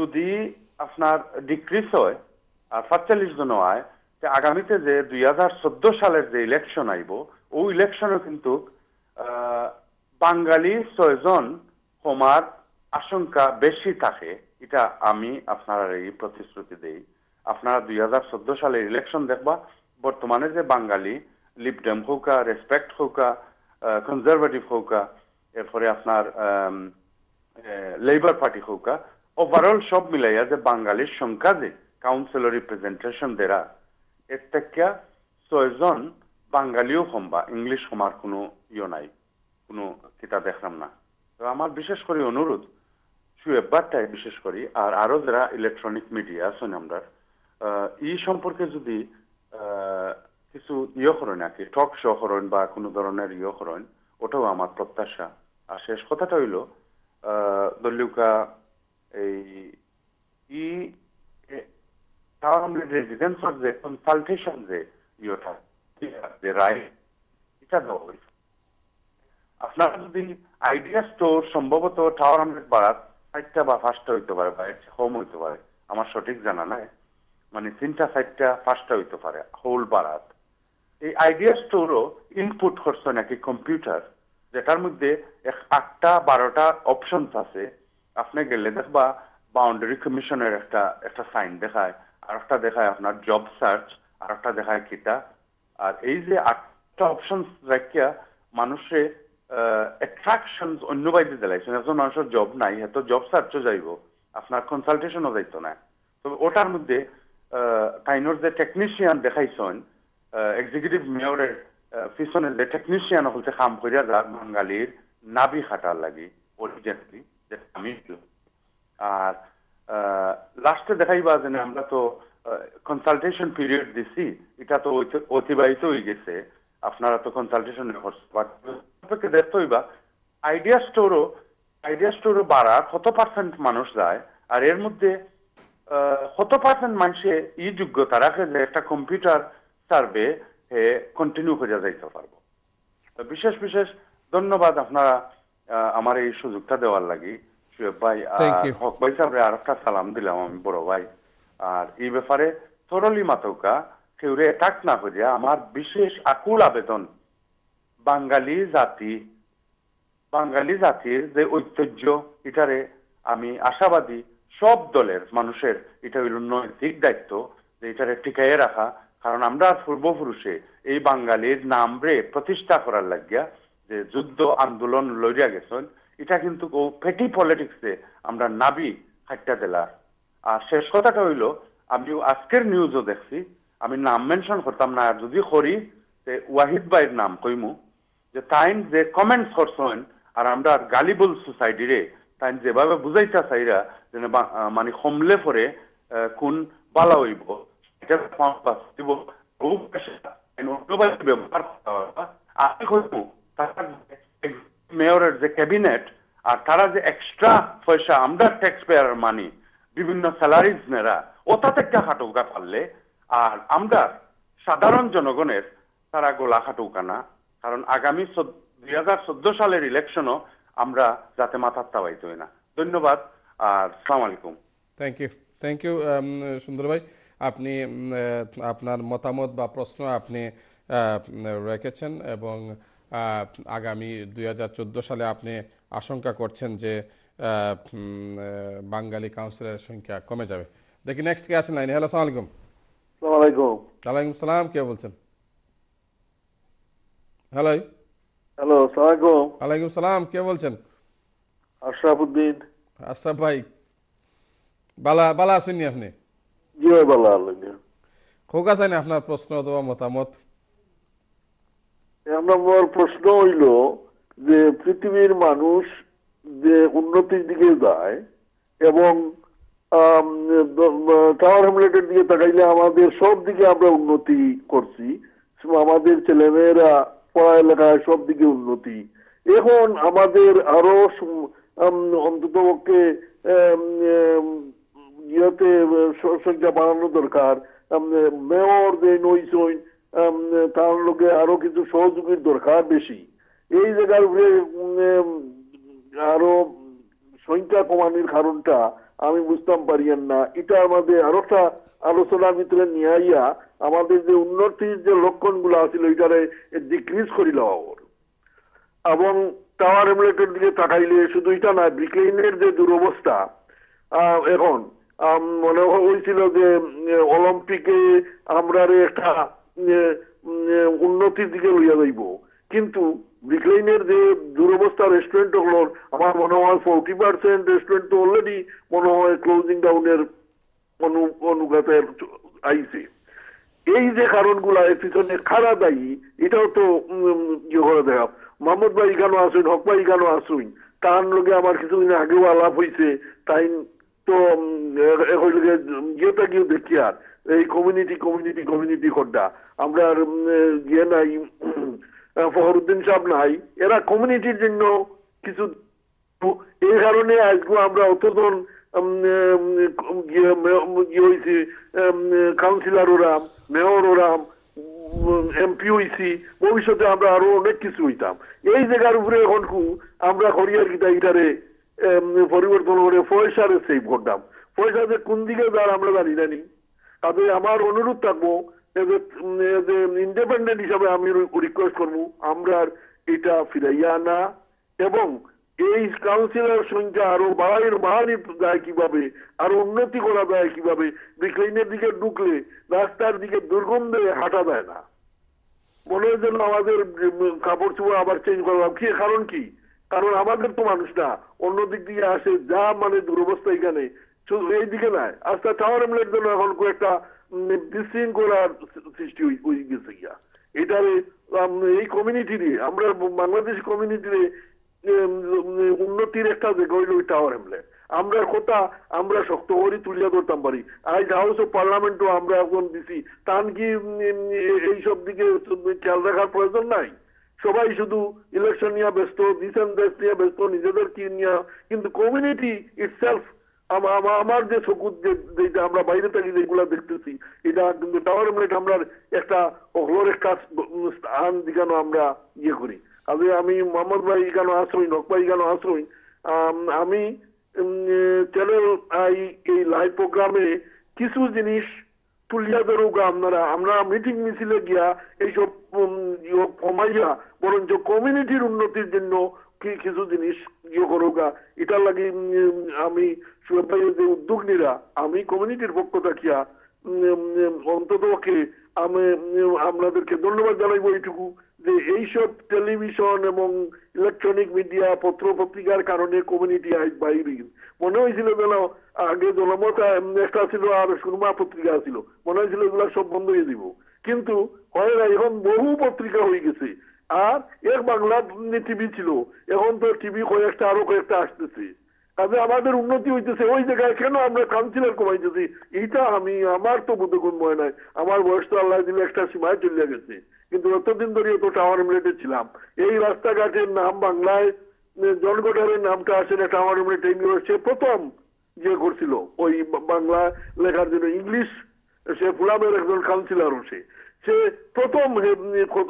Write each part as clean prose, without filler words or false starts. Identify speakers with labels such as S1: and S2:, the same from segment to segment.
S1: যদি আপনার ডিক্রিজ হয় আর ৪৫ জন হয়, যে আগামীতে যে ২০১৪ সালের যে ইলেকশন আইব, ওই ইলেকশনও কিন্তু বাঙালি ৬ জন কমার আশঙ্কা বেশি থাকে। এটা আমি আপনার এই প্রতিশ্রুতি দেই। আপনারা ২০১৪ সালের ইলেকশন দেখবা, বর্তমানে যে বাঙালি লিবডেম হোকা, রেসপেক্ট হোকা, কনজারভেটিভ হোকা, এরপরে আপনার লেবার পার্টি হোকা, ওভারঅল সব মিলাইয়া যে বাঙালির সংখ্যা যে কাউন্সিলর রিপ্রেজেন্টেশন দেরা, এর থেকে ৬ জন বাঙালিও কমবা, ইংলিশ কমার কোনো নাই, কোনো কিতা দেখলাম না। তো আমার বিশেষ করে অনুরোধ সুয়েববারটাই বিশেষ করি, আর আরো যারা ইলেকট্রনিক মিডিয়া আছেন আমরা এই সম্পর্কে যদি কিছু করেন আর কি, টক শো করেন বা কোনো ধরনের করেন, ওটাও আমার প্রত্যাশা। আর শেষ কথাটা হইল দলীয়কা এই রেজিডেন্সের যে কনসালটেশন যে যে রায়, এটা দেওয়া হয়েছে। আপনারা যদি আইডিয়া স্টোর সম্ভবত টাওয়ার হামলেট বাড়াত 4টা বা 5টা হইতে পারে, বা হোম হইতে পারে, আমার সঠিক জানা নাই, মানে 3টা 4টা 5টা হইতে পারে হোল বাড়াত। এই আইডিয়া স্টোরও ইনপুট করছে নাকি কম্পিউটার, যেটার মধ্যে 8টা 12টা অপশনস আছে। আপনি গেলে দেখবা বাউন্ডারি কমিশনের একটা সাইন দেখায়, আর একটা দেখায় আপনার জব সার্চ, আর একটা দেখায় কিতা। আর এই যে 8টা অপশনস রাখিয়া মানুষে অ্যাট্রাকশনস অন্য বাইরে দিলাইছেন। একজন মানুষের জব নাই, এত জব সার্চও যাইব, আপনার কনসালটেশনও যাইতো না। তো ওটার মধ্যে কাইনোর যে টেকনিশিয়ান দেখাইছেন, এক্সিকিউটিভ মেয়রের পিছনে যে টেকনিশিয়ান হলতে কাম করিয়া যা বাঙালির নাবি খাটার লাগি অরিজিনালি, যেটা আমি। আর লাস্টে দেখাইবা যে আমরা তো কনসালটেশন পিরিয়ড দিছি, এটা তো অতিবাহিত হয়ে গেছে, আপনারা তো কনসালটেশন দেখতে হইবা আইডিয়া স্টোরও বাড়া কত পার্সেন্ট মানুষ যায়, আর এর মধ্যে কত পার্সেন্ট মানুষে এই যোগ্যতা রাখে যে একটা কম্পিউটার সার্ভে কন্টিনিউ করে যাইতে পারবো। বিশেষ বিশেষ ধন্যবাদ আপনারা আমার এই সুযোগটা দেওয়ার লাগি। সুয়েব ভাই আর হক ভাই সাহেবরে আর একটা সালাম দিলাম আমি, বড় ভাই। আর এই ব্যাপারে তরলি মাতকা কেউরে অ্যাটাক না করিয়া আমার বিশেষ আকুল আবেদন, বাঙালি জাতির যে ঐতিহ্য, এটারে আমি আশাবাদী সব দলের মানুষের এটা হইল নৈতিক দায়িত্ব যে এটারে টিকাইয়ে রাখা। কারণ আমরা পূর্বপুরুষে এই বাঙালির নাম রে প্রতিষ্ঠা করার লাগিয়া যে যুদ্ধ আন্দোলন লইয়া গেছেন, এটা কিন্তু পেটি পলিটিক্সে আমরা নাবি খাট্টা দিলার। আর শেষ কথাটা হইল, আমি আজকের নিউজও দেখছি, আমি নাম মেনশন করতাম না, আর যদি করি ওয়াহিদ ভাইয়ের নাম কইমু, যে তাইন যে কমেন্টস করছেন আর আমরা গালিবুল সোসাইটিরে তাইন যেভাবে বুঝাইতা চাইরা যে মানে কমলে পরে কোন বালা হইব, এটা দিব ব্যবহার আমি কইমু মেয়রের যে ক্যাবিনেট আর তারা যে এক্সট্রা পয়সা আমরা ট্যাক্স পেয়ার মানি বিভিন্ন স্যালারিজ নেরা ওটা থেকে খাটুকা পারলে, আর আমরা সাধারণ জনগণের তারা গোলা খাটুকা না। কারণ আগামী ২০১৪ সালের ইলেকশনও আমরা যাতে মাথার তাবাইতে হয় না। ধন্যবাদ আর আসসালামু আলাইকুম।
S2: থ্যাংক ইউ সুন্দর ভাই, আপনি আপনার মতামত বা প্রশ্ন আপনি রেখেছেন, এবং আগামী ২০১৪ সালে আপনি আশঙ্কা করছেন যে বাঙালি কাউন্সিলরের সংখ্যা কমে যাবে। দেখি নেক্সট কে আছেন লাইনে। হ্যালো, আসসালামু আলাইকুম। ওয়ালাইকুম সালাম, কে বলছেন? হ্যালো
S3: আসসালামু
S2: ওয়ালাইকুম সালাম, কে বলছেন?
S3: আশরাফ উদ্দিন।
S2: আশরাফ ভাই, বালা আসেননি আপনি?
S3: জি ভাই, বালা আল্লাহ।
S2: খোকা চাই না আপনার প্রশ্ন অথবা মতামত?
S3: আমার প্রশ্ন হইল যে পৃথিবীর মানুষ যে উন্নতির দিকে যায়, এবং টাওয়ার হ্যামলেটের দিকে তাকাইলে আমাদের সব দিকে আমরা উন্নতি করছি, আমাদের ছেলেমেয়েরা পড়ালেখায় সব দিকে উন্নতি। এখন আমাদের আরো অন্ততপক্ষে ইয়েতে সংখ্যা বাড়ানো দরকার। মেয়র যে নইছই তার লোকে আরো কিছু সহযোগীর দরকার বেশি। এই জায়গার উপরে আরো সংখ্যা কমানোর কারণটা আমি বুঝতাম পারিয়ান না। এটা আমাদের আরো একটা আলোচনার ভিতরে নিয়ে আইয়া আমাদের যে উন্নতির যে লক্ষণগুলো আছিল এটারে ডিক্রিজ করি লওয়া। এবং টাওয়ার হ্যামলেটের দিকে তাকাইলে শুধু এটা না, ব্রিকলেনের যে দুরবস্থা এখন মনে হয়েছিল যে অলিম্পিকে আমরা একটা উন্নতির দিকে লইয়া যাইব, কিন্তু ব্রিকলেনের যে দুরবস্থা রেস্টুরেন্ট গুলোর আমার মনে হয় 40% রেস্টুরেন্ট তো অলরেডি মনে হয় ক্লোজিং ডাউনের অনুঘাতে আইছে। এই যে কারণগুলা এর পিছনে খারাপ দায়ী, এটাও তো ইয়ে করে দেখা। মোহাম্মদ ভাই কেন আসুন, হক ভাই কেন আসুন, তার লগে আমার কিছুদিন আগেও আলাপ হয়েছে, তাই তো ইয়েটা গিয়ে দেখি আর এই কমিউনিটি খড্ডা আমরা ইয়ে নাই, ফখরুদ্দিন সাহেব নাই, এরা কমিউনিটির জন্য কিছু, এই কারণে আজকে আমরা অতজন হয়েছি, কাউন্সিলর ওরাম, মেয়র ওরাম, এমপি হয়েছি, ভবিষ্যতে আমরা আরো অনেক কিছু হইতাম। এই জায়গার উপরে এখন আমরা হরিয়ার গীতা ইটারে পরিবর্তন করে পয়সারে সেভ করতাম। পয়সা যে কোন দিকে যার আমরা জানি না নি। তাতে আমার অনুরোধ থাকবো ইন্ডিপেন্ডেন্ট হিসাবে আমি রিকোয়েস্ট করবো আমরা এটা ফিরাইয়া আনা এবং এই কাউন্সিলর সংখ্যা আরো বাড়ানো যায় কিভাবে, আরো উন্নতি করা যায় কিভাবে। ব্রিকলেনের দিকে ঢুকলে রাস্তার দিকে দুর্গন্ধে হাঁটা যায় না, মনে হয় যেন আমাদের কাপড় চোপড় আবার চেঞ্জ করলাম। কি কারণ? কি কারণ আমাদের তো মানুষ না, অন্য দিক দিয়ে আসে, যা মানে দুরবস্থা এখানে এই দিকে নাই। আস্তে টাওয়ার হ্যামলেট জন্য এখন একটা বিশৃঙ্খলার সৃষ্টি হয়ে গেছে গিয়া। এটারে এই কমিউনিটিরে আমরা বাংলাদেশ কমিউনিটিরে উন্নতির একটা যে গইল টাওয়ার হ্যামলেট, আমরা কথা আমরা শক্ত করে তুলিয়া ধরতাম পারি। আজ হাউস অফ পার্লামেন্টও আমরা এখন দিছি, তান কি এইসব দিকে খেয়াল রাখার প্রয়োজন নাই? সবাই শুধু ইলেকশন নিয়ে ব্যস্ত, দিশন দেশ নিয়ে ব্যস্ত, নিজেদের কি নিয়ে, কিন্তু কমিউনিটি ইটসেলফ আমার যে চকুত যেটা আমরা বাইরে থেকে যেগুলা দেখতেছি, এটা কিন্তু টাওয়ার হ্যামলেট আমরা একটা অগ্লোর একটা স্থান দিকানো আমরা ইয়ে করি। আগে আমি মোহাম্মদ ভাই কেন আসুন, হক ভাই কেন আসুন, আমি চ্যানেল এই লাইভ প্রোগ্রামে কিছু জিনিস তুলিয়া ধরুক আমরা মিটিং মিছিলে গিয়া এইসব কমাইয়া বরঞ্চ কমিউনিটির উন্নতির জন্য কিছু জিনিস ইয়ে করুক। এটার লাগে আমি যে উদ্যোগ নিরা আমি কমিউনিটির পক্ষ থাকিয়া অন্ততকে আমি আপনাদেরকে ধন্যবাদ জানাইবো এইটুকু যে এইসব টেলিভিশন এবং ইলেকট্রনিক মিডিয়া পত্র পত্রিকার কারণে কমিউনিটি আজ বাইরে মনে হয়েছিল যেন আগে জনমত একটা ছিল আর সুরমা পত্রিকা ছিল, মনে হয়েছিল এগুলা সব বন্ধ হয়ে দিব, কিন্তু হয় না, এখন বহু পত্রিকা হয়ে গেছে। আর এক বাংলা টিভি ছিল, এখন তো টিভি কয়েকটা আরো কয়েকটা আসতেছে, কাজে আমাদের উন্নতি হইতেছে। ওই জায়গায় কেন আমরা কাউন্সিলর কমাইতেছি, এইটা আমার তো বোধগণ মনে নাই। আমার বয়স তো আল্লাহ দিলে একটা সীমায় চলে গেছে, কিন্তু এতদিন ধরে তো টাওয়ার হ্যামলেটে ছিলাম। এই রাস্তাঘাটের নাম বাংলায় জনগণের নামটা আসে না, টাওয়ার হ্যামলেট সে প্রথম যে করছিল ওই বাংলা লেখার জন্য ইংলিশ, সে ফুলামের একজন কাউন্সিলর, সে প্রথম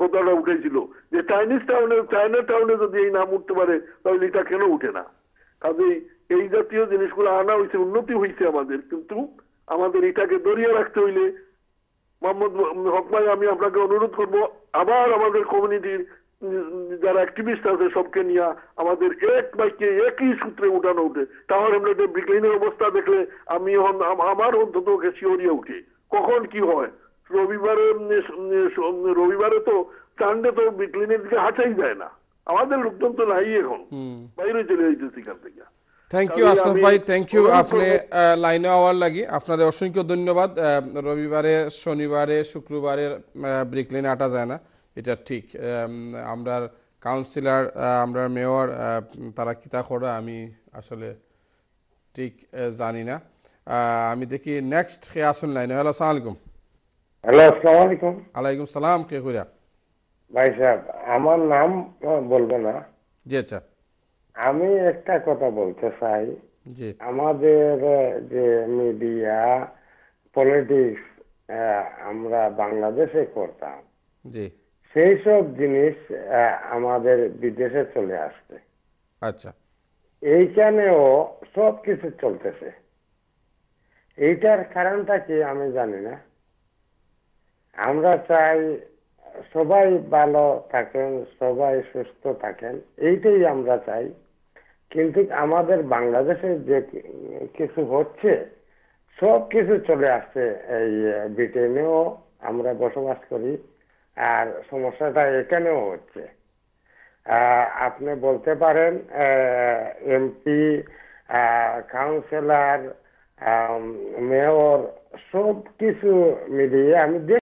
S3: কথাটা উঠেছিল যে চায়না টাউনে যদি এই নাম উঠতে পারে তাহলে এটা কেন উঠে না। কাজেই এই জাতীয় জিনিসগুলো আনা হয়েছে, উন্নতি হয়েছে আমাদের, কিন্তু আমাদের এটাকে ধরিয়ে রাখতে হইলে মোহাম্মদ হক ভাই আমি আপনাকে অনুরোধ করবো আবার আমাদের কমিউনিটির যারা অ্যাক্টিভিস্ট আছে সবকে নিয়ে আমাদের এক বাক্যে একই সূত্রে উঠানো উঠে। টাওয়ার হ্যামলেটের ব্রিকলেনের অবস্থা দেখলে আমি আমার অন্তত শিওরিয়ে উঠে কখন কি হয়। রবিবারে তো চান্ডে তো ব্রিকলেনের দিকে হাঁটাই যায় না, আমাদের লোকজন তো নাই, এখন বাইরে চলে যাইতেছি এখান থেকে।
S2: থ্যাংক ইউ আশরাফ ভাই, থ্যাংক ইউ। আপনি লাইনে আওয়ার লাগি আপনাদের অসংখ্য ধন্যবাদ। রবিবারে, শনিবারে, শুক্রবারে ব্রিকলেনে আটা যায় না, এটা ঠিক। আমরা কাউন্সিলর, আমরা মেয়র, তারা কিতা করে আমি আসলে ঠিক জানি না। আমি দেখি নেক্সট কে আসুন লাইনে। হ্যালো, আসসালামু আলাইকুম।
S4: হ্যালো, আসসালামু আলাইকুম।
S2: আলাইকুম সালাম, কে কইরা?
S4: ভাই সাহেব, আমার নাম বলবো না।
S2: জি আচ্ছা।
S4: আমি একটা কথা বলতে চাই,
S2: জি,
S4: আমাদের যে মিডিয়া পলিটিক্স আমরা বাংলাদেশে করতাম,
S2: জি
S4: সেই সব জিনিস আমাদের বিদেশে চলে আসছে।
S2: আচ্ছা।
S4: এইখানেও সব কিছু চলতেছে। এইটার কারণটা কি আমি জানি না। আমরা চাই সবাই ভালো থাকেন, সবাই সুস্থ থাকেন, এইটাই আমরা চাই। কিন্তু আমাদের বাংলাদেশে যে কিছু হচ্ছে, সব কিছু চলে আসছে এই ব্রিটেনেও আমরা বসবাস করি, আর সমস্যাটা এখানেও হচ্ছে। আপনি বলতে পারেন এমপি, কাউন্সিলর, মেয়র সব কিছু মিলিয়ে আমি